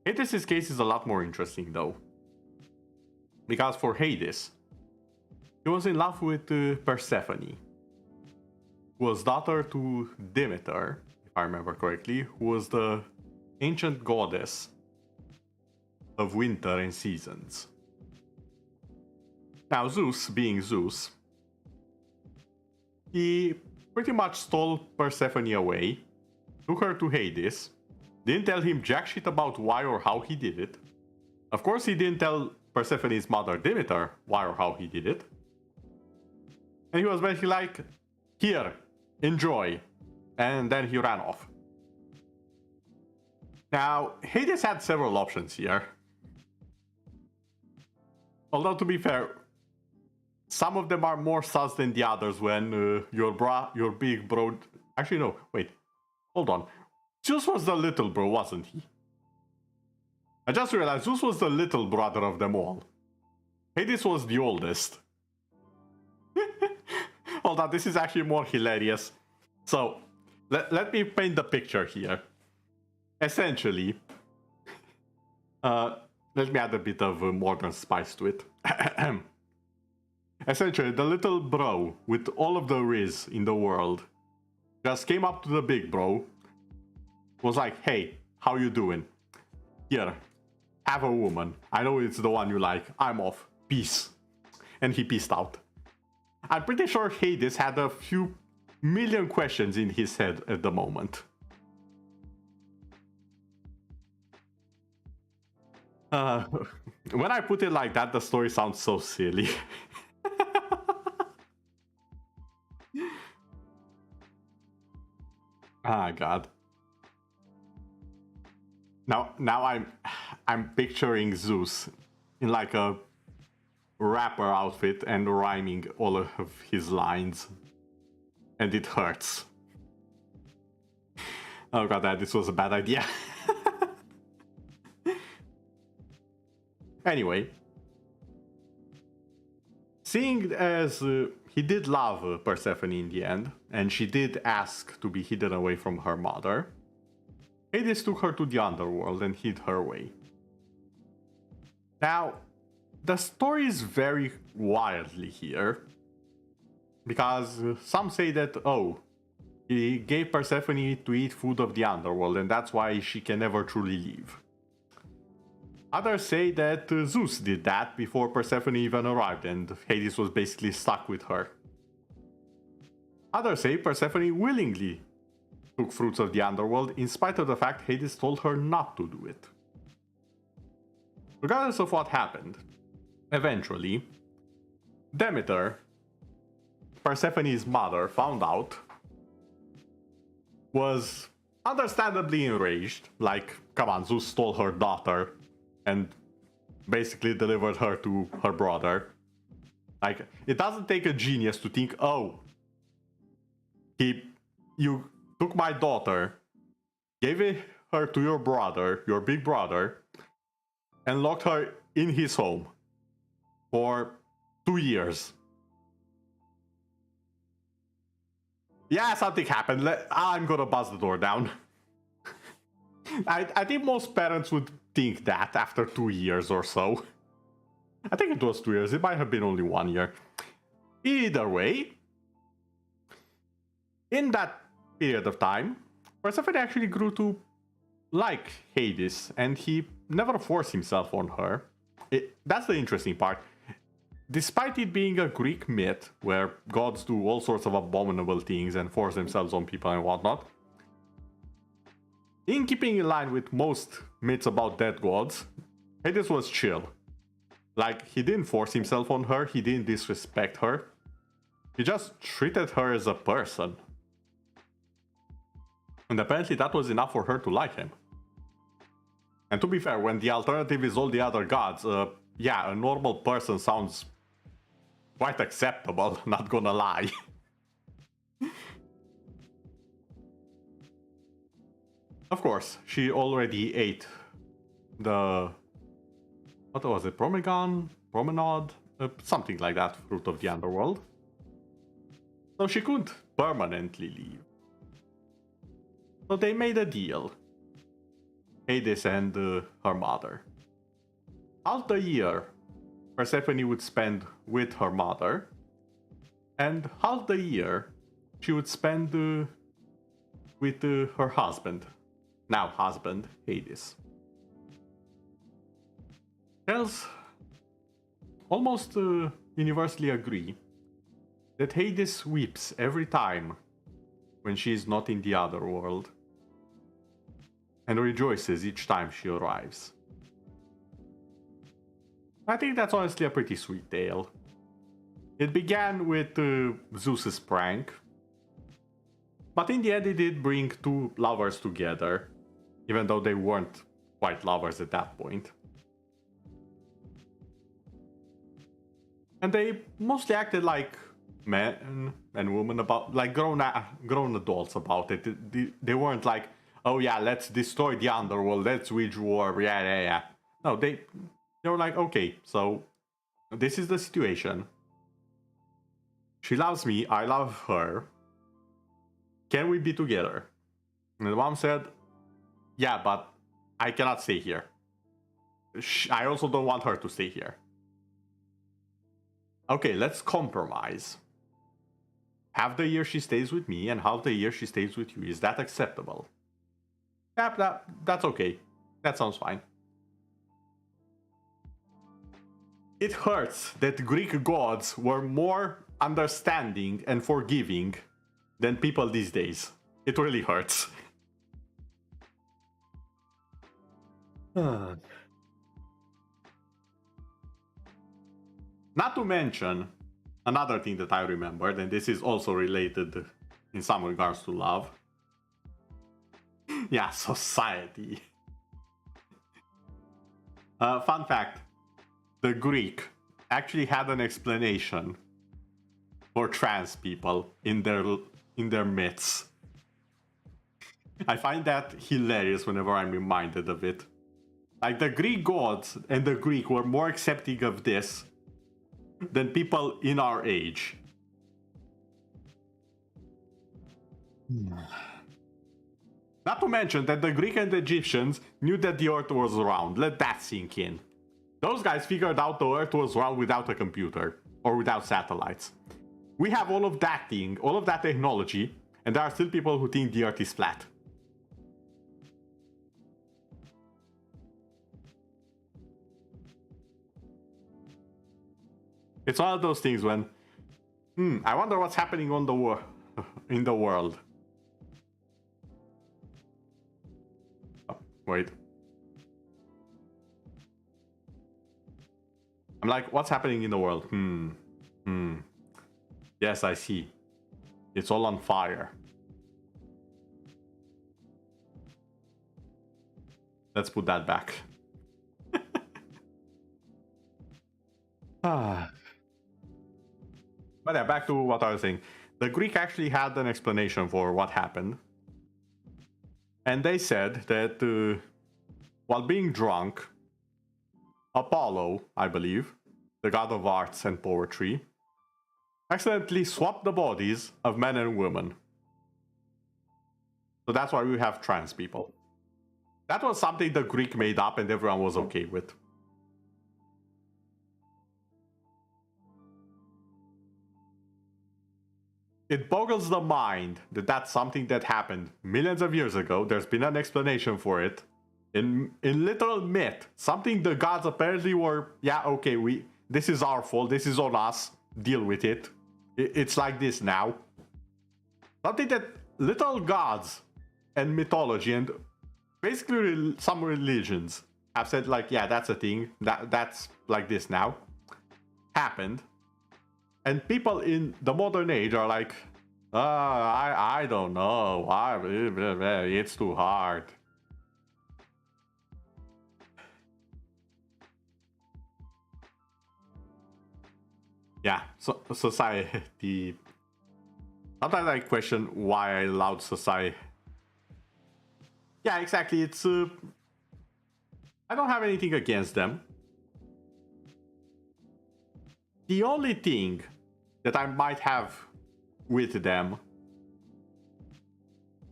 Hades' case is a lot more interesting though. Because for Hades, he was in love with Persephone, who was daughter to Demeter, if I remember correctly, who was the ancient goddess of winter and seasons. Now Zeus, being Zeus, he pretty much stole Persephone away, took her to Hades, didn't tell him jack shit about why or how he did it. Of course he didn't tell Persephone's mother Demeter why or how he did it. And he was basically like, here, enjoy. And then he ran off. Now, Hades had several options here. Although to be fair, some of them are more sus than the others when your big bro... Actually no, wait. Hold on. Zeus was the little bro, wasn't he? I just realized Zeus was the little brother of them all. Hades was the oldest. Hold on, this is actually more hilarious. So, let me paint the picture here. Essentially, let me add a bit of modern spice to it. Essentially, the little bro with all of the riz in the world just came up to the big bro, was like, hey, how you doing? Here, have a woman. I know it's the one you like. I'm off. Peace. And he peaced out. I'm pretty sure Hades had a few million questions in his head at the moment. When I put it like that, the story sounds so silly. Ah, God. Now I'm picturing Zeus in like a rapper outfit and rhyming all of his lines, and it hurts. Oh god, this was a bad idea. Anyway, seeing as he did love Persephone in the end, and she did ask to be hidden away from her mother, Hades took her to the underworld and hid her away. Now, the story is very wildly here, because some say that, oh, he gave Persephone to eat food of the underworld and that's why she can never truly leave. Others say that Zeus did that before Persephone even arrived and Hades was basically stuck with her. Others say Persephone willingly took fruits of the underworld in spite of the fact Hades told her not to do it. Regardless of what happened, eventually, Demeter, Persephone's mother, found out, was understandably enraged, like, come on, Zeus stole her daughter and basically delivered her to her brother. Like, it doesn't take a genius to think, oh, you took my daughter, gave her to your brother, your big brother, and locked her in his home for 2 years. Yeah, something happened. I'm gonna buzz the door down. I think most parents would think that after 2 years or so. I think it was 2 years. It might have been only 1 year. Either way, in that period of time, Persephone actually grew to like Hades, and he never forced himself on her. That's the interesting part. Despite it being a Greek myth, where gods do all sorts of abominable things and force themselves on people and whatnot, in keeping in line with most myths about dead gods, Hades was chill. Like, he didn't force himself on her, he didn't disrespect her. He just treated her as a person. And apparently that was enough for her to like him. And to be fair, when the alternative is all the other gods, yeah, a normal person sounds quite acceptable, not gonna lie. Of course, she already ate the... what was it? Promenade? Something like that, fruit of the underworld. So she couldn't permanently leave. So they made a deal. Hades and her mother. Half the year, Persephone would spend with her mother, and half the year she would spend with her husband, now husband, Hades. Tales almost universally agree that Hades weeps every time when she is not in the other world, and rejoices each time she arrives. I think that's honestly a pretty sweet tale. It began with Zeus's prank, but in the end it did bring two lovers together, even though they weren't quite lovers at that point. And they mostly acted like men and women about, like grown adults about it. They weren't like, oh yeah, let's destroy the underworld, let's wage war, yeah. No, they were like, okay, so this is the situation. She loves me, I love her. Can we be together? And the mom said, yeah, but I cannot stay here. I also don't want her to stay here. Okay, let's compromise. Half the year she stays with me and half the year she stays with you. Is that acceptable? Yeah, that's okay. That sounds fine. It hurts that Greek gods were more understanding and forgiving than people these days. It really hurts. Not to mention, another thing that I remembered, and this is also related in some regards to love. Yeah, society. Fun fact, the Greek actually had an explanation for trans people in their myths. I find that hilarious whenever I'm reminded of it. Like, the Greek gods and the Greek were more accepting of this than people in our age. Not to mention that the Greek and the Egyptians knew that the Earth was round. Let that sink in. Those guys figured out the Earth was round without a computer or without satellites. We have all of that technology, and there are still people who think the Earth is flat. It's one of those things when, I wonder what's happening on in the world. Oh, wait. I'm like, what's happening in the world? Yes, I see. It's all on fire. Let's put that back. But yeah, back to what I was saying. The Greek actually had an explanation for what happened. And they said that while being drunk, Apollo, I believe, the god of arts and poetry, accidentally swapped the bodies of men and women. So that's why we have trans people. That was something the Greek made up and everyone was okay with. It boggles the mind that that's something that happened millions of years ago. There's been an explanation for it. In literal myth, something the gods apparently were, yeah, okay, this is our fault, this is on us, deal with it. It's like this now. Something that little gods and mythology and basically some religions have said, like, yeah, that's a thing, that's like this now, happened. And people in the modern age are like, I don't know, it's too hard. Yeah, so society. Sometimes I question why I allowed society. Yeah, exactly. It's I don't have anything against them. The only thing that I might have with them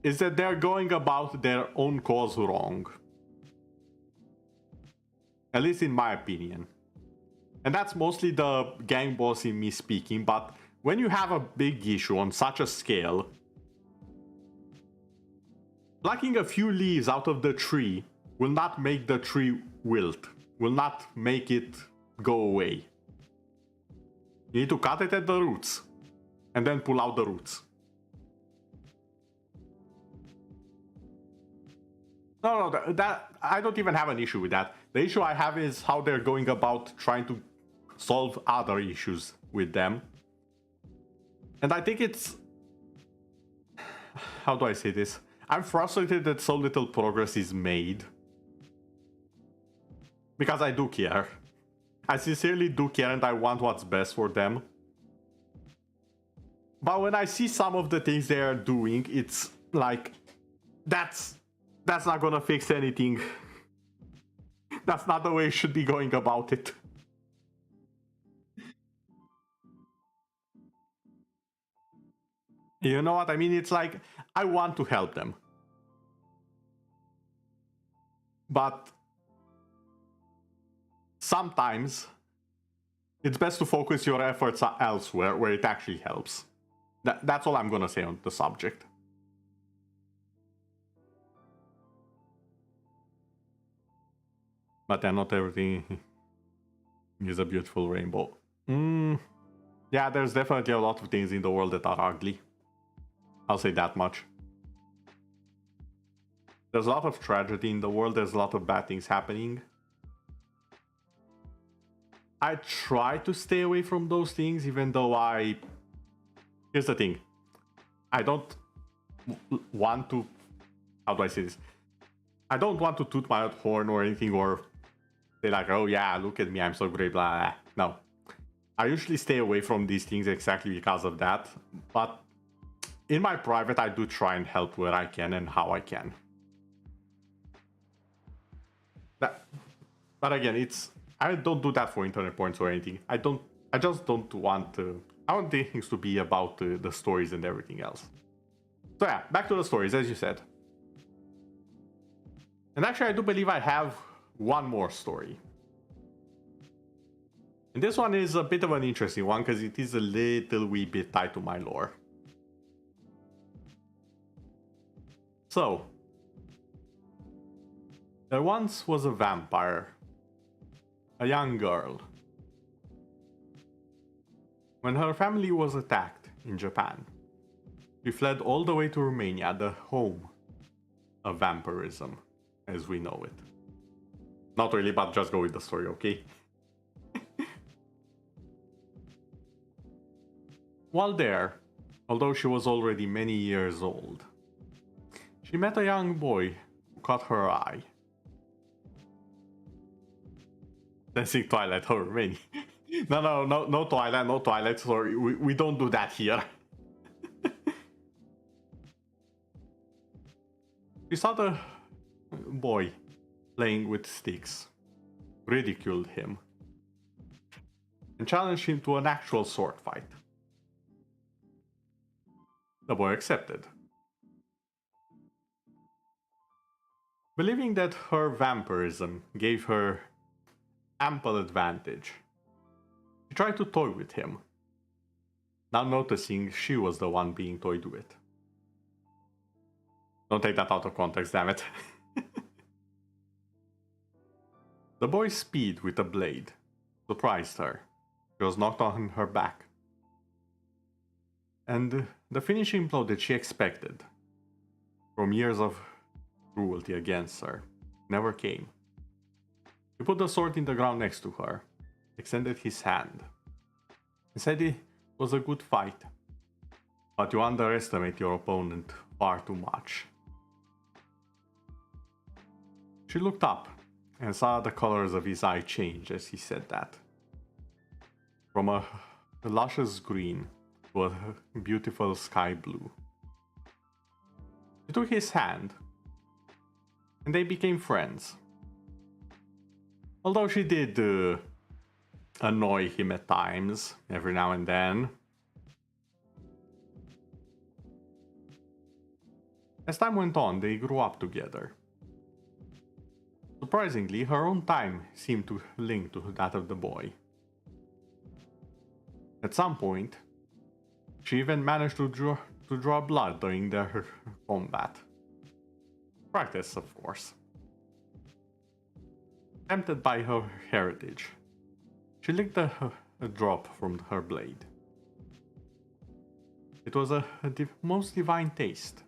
is that they're going about their own cause wrong. At least in my opinion. And that's mostly the gang boss in me speaking, but when you have a big issue on such a scale, plucking a few leaves out of the tree will not make the tree wilt, will not make it go away. You need to cut it at the roots, and then pull out the roots. No, that I don't even have an issue with that. The issue I have is how they're going about trying to solve other issues with them. And I think it's... How do I say this? I'm frustrated that so little progress is made. Because I do care. I sincerely do care and I want what's best for them. But when I see some of the things they are doing, it's like... That's not gonna fix anything. That's not the way you should be going about it. You know what I mean? It's like, I want to help them. But sometimes it's best to focus your efforts elsewhere where it actually helps. That's all I'm gonna say on the subject. But then not everything is a beautiful rainbow. Yeah, there's definitely a lot of things in the world that are ugly. I'll say that much. There's a lot of tragedy in the world, there's a lot of bad things happening. I try to stay away from those things, even though Here's the thing. I don't want to... How do I say this? I don't want to toot my own horn or anything, or say like, oh yeah, look at me, I'm so great, blah, blah. No. I usually stay away from these things exactly because of that. But in my private, I do try and help where I can and how I can. But again, I don't do that for internet points or anything. I just don't want I want things to be about the stories and everything else. So yeah, back to the stories, as you said. And actually, I do believe I have one more story. And this one is a bit of an interesting one because it is a little wee bit tied to my lore. So, there once was a vampire, a young girl. When her family was attacked in Japan, she fled all the way to Romania, the home of vampirism, as we know it. Not really, but just go with the story, okay? While there, although she was already many years old, she met a young boy who caught her eye. Dancing Twilight horror, many. No Twilight, no Twilight, sorry, we don't do that here. She saw the boy playing with sticks, ridiculed him, and challenged him to an actual sword fight. The boy accepted. Believing that her vampirism gave her ample advantage, she tried to toy with him, not noticing she was the one being toyed with. Don't take that out of context, damn it. The boy's speed with a blade surprised her. She was knocked on her back. And the finishing blow that she expected from years of cruelty against her never came. He put the sword in the ground next to her, extended his hand, and said it was a good fight, but you underestimate your opponent far too much. She looked up and saw the colors of his eye change as he said that. From a luscious green to a beautiful sky blue. She took his hand and they became friends. Although she did annoy him at times, every now and then. As time went on, they grew up together. Surprisingly, her own time seemed to link to that of the boy. At some point, she even managed to draw blood during their combat. Practice, of course. Tempted by her heritage, she licked a drop from her blade. It was a most divine taste,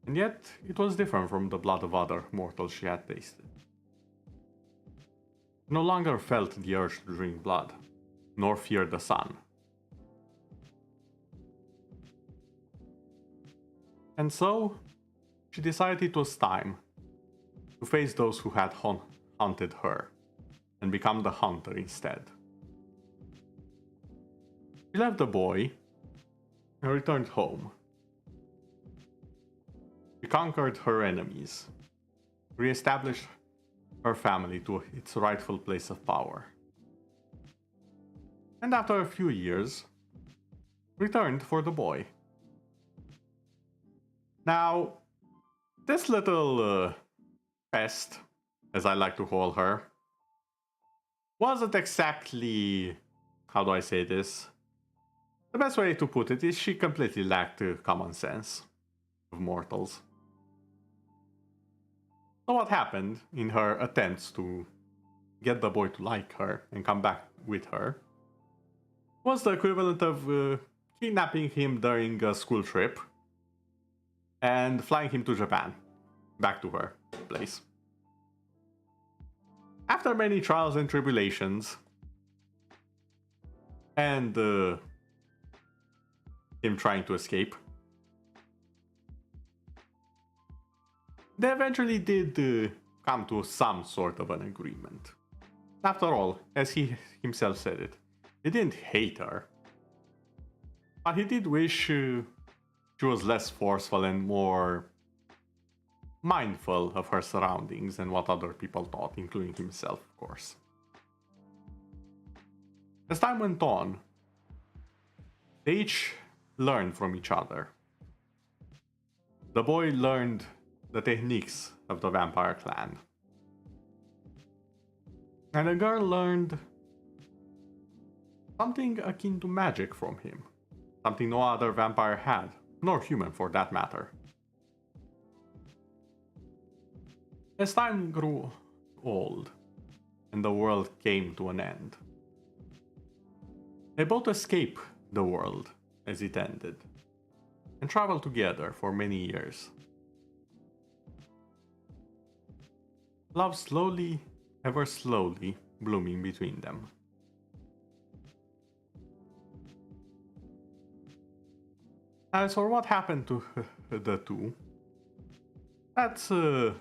and yet it was different from the blood of other mortals she had tasted. She no longer felt the urge to drink blood, nor feared the sun. And so, she decided it was time to face those who had hunted her, and become the hunter instead. She left the boy and returned home. She conquered her enemies, re-established her family to its rightful place of power, and after a few years, returned for the boy. Now, this little pest, as I like to call her, wasn't exactly, how do I say this? The best way to put it is she completely lacked common sense of mortals. So what happened in her attempts to get the boy to like her and come back with her was the equivalent of kidnapping him during a school trip and flying him to Japan, back to her place. After many trials and tribulations, and him trying to escape, they eventually did come to some sort of an agreement. After all, as he himself said it, he didn't hate her, but he did wish she was less forceful and more mindful of her surroundings and what other people thought, including himself, of course. As time went on, they each learned from each other. The boy learned the techniques of the vampire clan, and the girl learned something akin to magic from him, something no other vampire had, nor human for that matter. As time grew old and the world came to an end, they both escaped the world as it ended and traveled together for many years. Love slowly, ever slowly, blooming between them. As for what happened to the two, that's a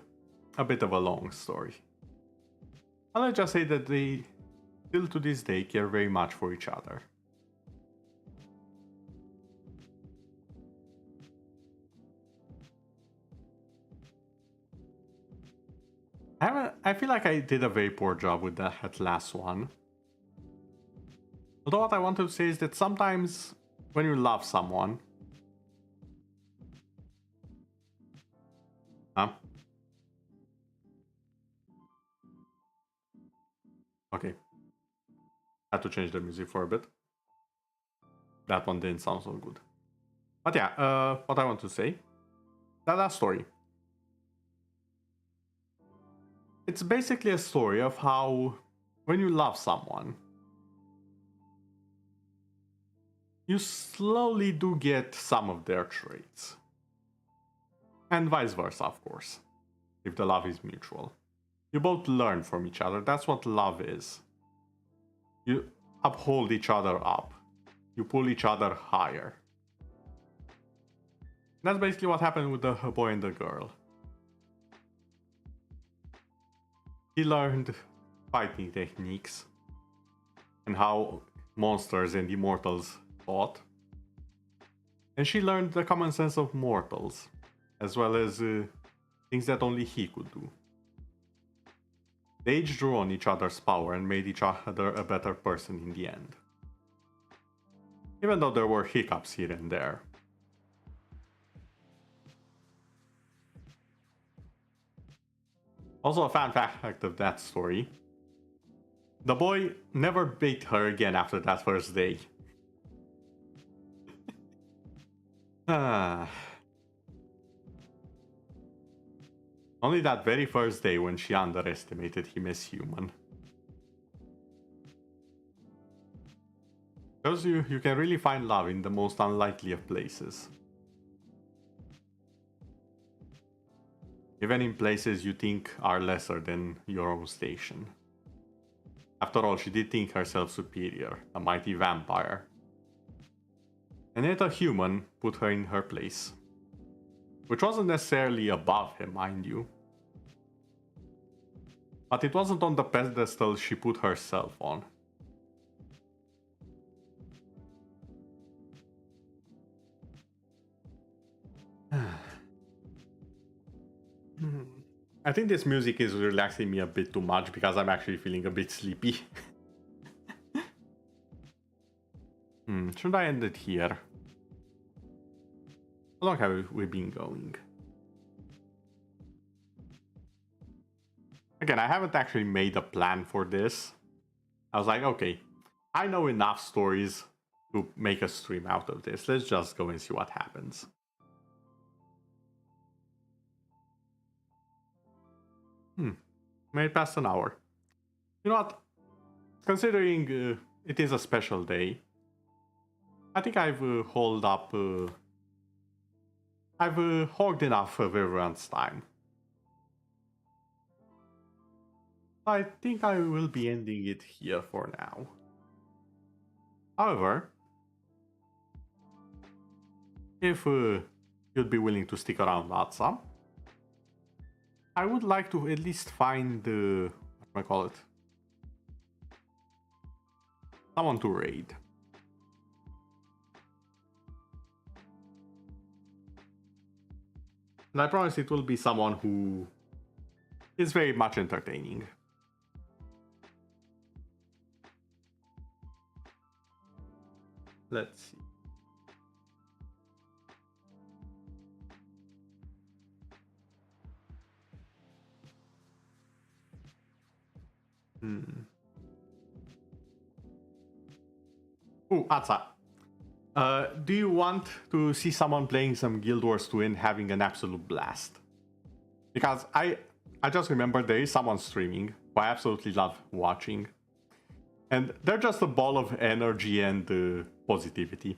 bit of a long story. I'll just say that they still to this day care very much for each other. I feel like I did a very poor job with that last one. Although what I want to say is that sometimes when you love someone... Huh? Okay. Had to change the music for a bit. That one didn't sound so good. But yeah, what I want to say, that last story. It's basically a story of how, when you love someone, you slowly do get some of their traits. And vice versa, of course, if the love is mutual. You both learn from each other. That's what love is. You uphold each other up. You pull each other higher. That's basically what happened with the boy and the girl. He learned fighting techniques and how monsters and immortals fought. And she learned the common sense of mortals, as well as things that only he could do. They each drew on each other's power and made each other a better person in the end. Even though there were hiccups here and there. Also, a fun fact of that story. The boy never beat her again after that first day. Only that very first day when she underestimated him as human. Shows you can really find love in the most unlikely of places. Even in places you think are lesser than your own station. After all, she did think herself superior, a mighty vampire. And yet a human put her in her place. Which wasn't necessarily above him, mind you. But it wasn't on the pedestal she put herself on. I think this music is relaxing me a bit too much because I'm actually feeling a bit sleepy. Should I end it here? How long have we been going? Again, I haven't actually made a plan for this. I was like, okay, I know enough stories to make a stream out of this. Let's just go and see what happens. Made past an hour. You know what? Considering it is a special day, I think I've I've hogged enough of everyone's time. I think I will be ending it here for now. However, if you'd be willing to stick around, Latsa, I would like to at least find what do I call it? Someone to raid. And I promise it will be someone who is very much entertaining. Let's see. Ooh, Atsa. Do you want to see someone playing some Guild Wars 2 and having an absolute blast? Because I just remember there is someone streaming who I absolutely love watching. And they're just a ball of energy and positivity.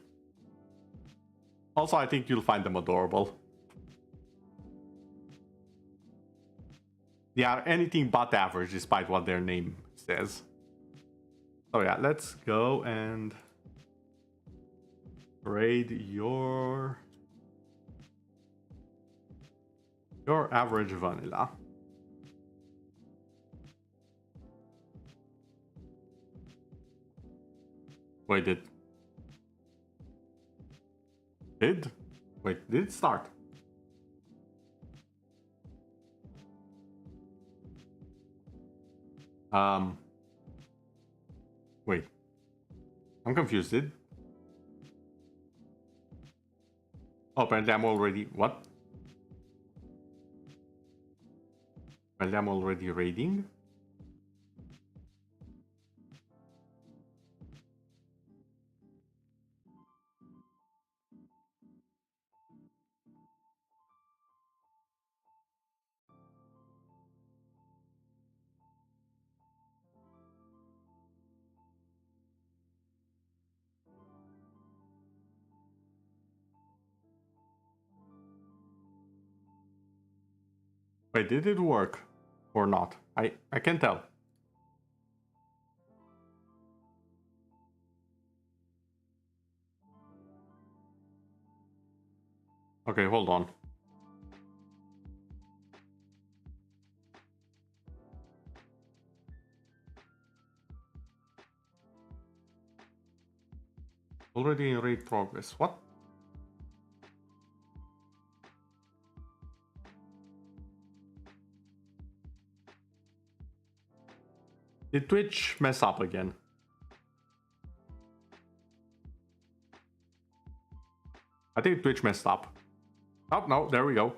Also, I think you'll find them adorable. They are anything but average despite what their name says. So yeah, let's go and raid your average vanilla. Wait, did it start? Wait, I'm confused. Oh, apparently I'm already what? Apparently I'm already raiding. Wait, did it work or not? I can't tell. Okay, hold on. Already in raid progress. What? Did Twitch mess up again? I think Twitch messed up. Oh, no, there we go.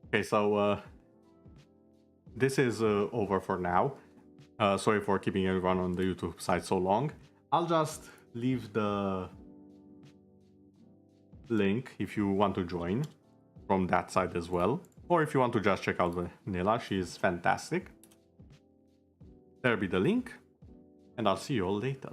Okay, so this is over for now. Sorry for keeping everyone on the YouTube side so long. I'll just leave the link if you want to join from that side as well. Or if you want to just check out Vanilla, she's fantastic. There'll be the link, and I'll see you all later.